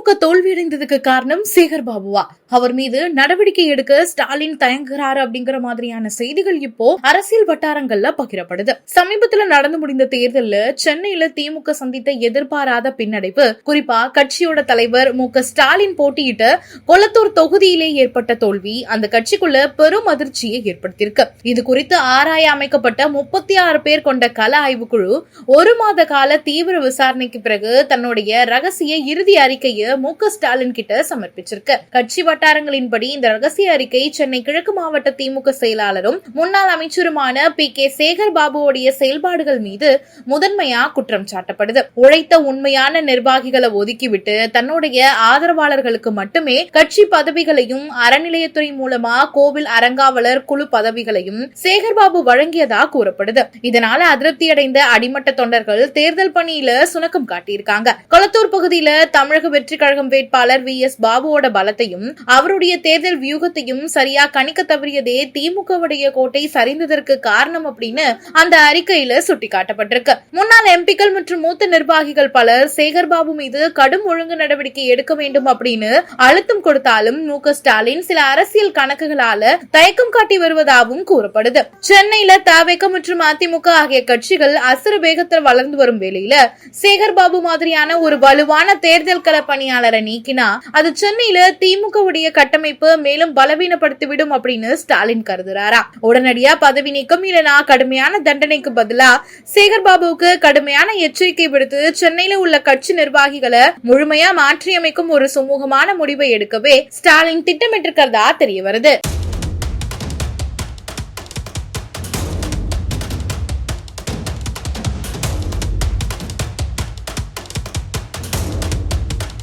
திமுக தோல்வியடைந்ததுக்கு காரணம் சேகர் பாபுவா? அவர் மீது நடவடிக்கை எடுக்க ஸ்டாலின் தயங்குகிறாரு அப்படிங்கிற மாதிரியான செய்திகள் இப்போ அரசியல் வட்டாரங்கள்ல பகிரப்படுது. சமீபத்துல நடந்து முடிந்த தேர்தல்ல சென்னையில திமுக சந்தித்த எதிர்பாராத பின்னடைவு, குறிப்பா கட்சியோட தலைவர் மு.க. ஸ்டாலின் போட்டியிட்ட கொளத்தூர் தொகுதியிலே ஏற்பட்ட தோல்வி அந்த கட்சிக்குள்ள பெரும் அதிர்ச்சியை ஏற்படுத்தியிருக்கு. இது குறித்து ஆராய அமைக்கப்பட்ட 36 பேர் கொண்ட கள ஆய்வுக்குழு 1 மாத கால தீவிர விசாரணைக்கு பிறகு தன்னுடைய ரகசிய இறுதி அறிக்கையை மு.க. ஸ்டாலின் கிட்ட சமர்ப்பிச்சிருக்கு. கட்சி வட்டாரங்களின்படி இந்த ரகசிய அறிக்கை சென்னை கிழக்கு மாவட்ட திமுக செயலாளரும் முன்னாள் அமைச்சருமான பி.கே. சேகர் பாபுவுடைய செயல்பாடுகள் மீது முதன்மையா குற்றம் சாட்டப்படுது. உழைத்த உண்மையான நிர்வாகிகளை ஒதுக்கிவிட்டு தன்னுடைய ஆதரவாளர்களுக்கு மட்டுமே கட்சி பதவிகளையும் அறநிலையத்துறை மூலமா கோவில் அறங்காவலர் குழு பதவிகளையும் சேகர் பாபு வழங்கியதா கூறப்படுது. இதனால அதிருப்தியடைந்த அடிமட்ட தொண்டர்கள் தேர்தல் பணியில சுணக்கம் காட்டியிருக்காங்க. கொளத்தூர் பகுதியில தமிழக வெற்றி கழகம் வேட்பாளர் வி.எஸ். பாபுவோட பலத்தையும் அவருடைய தேர்தல் வியூகத்தையும் சரியா கணிக்க தவறியதே திமுகவுடைய கோட்டை சரிந்ததற்கு காரணம் அப்படின்னு அந்த அறிக்கையில சுட்டிக்காட்டப்பட்டிருக்கு. முன்னாள் எம்பிக்கள் மற்றும் மூத்த நிர்வாகிகள் பலர் சேகர் பாபு மீது கடும் ஒழுங்கு நடவடிக்கை எடுக்க வேண்டும் அப்படின்னு அழுத்தம் கொடுத்தாலும் மு.க. ஸ்டாலின் சில அரசியல் கணக்குகளால தயக்கம் காட்டி வருவதாகவும் கூறப்படுது. சென்னையில தவேக மற்றும் அதிமுக ஆகிய கட்சிகள் அசுர வேகத்தில் வளர்ந்து வரும் வேளையில சேகர் பாபு மாதிரியான ஒரு வலுவான தேர்தல் கள பணியாளரை நீக்கினா அது சென்னையில திமுகவுடைய கட்டமைப்பு மேலும் பலவீனப்படுத்திவிடும் அப்படின்னு ஸ்டாலின் கருதுறாரா? உடனடியா பதவி நீக்கம் இல்லனா கடுமையான தண்டனைக்கு பதிலா சேகர் பாபுவுக்கு கடுமையான எச்சரிக்கை விடுத்து சென்னையில உள்ள கட்சி நிர்வாகிகளை முழுமையா மாற்றியமைக்கும் ஒரு சுமூகமான முடிவை எடுக்கவே ஸ்டாலின் திட்டமிட்டிருக்கிறதா தெரிய வருது.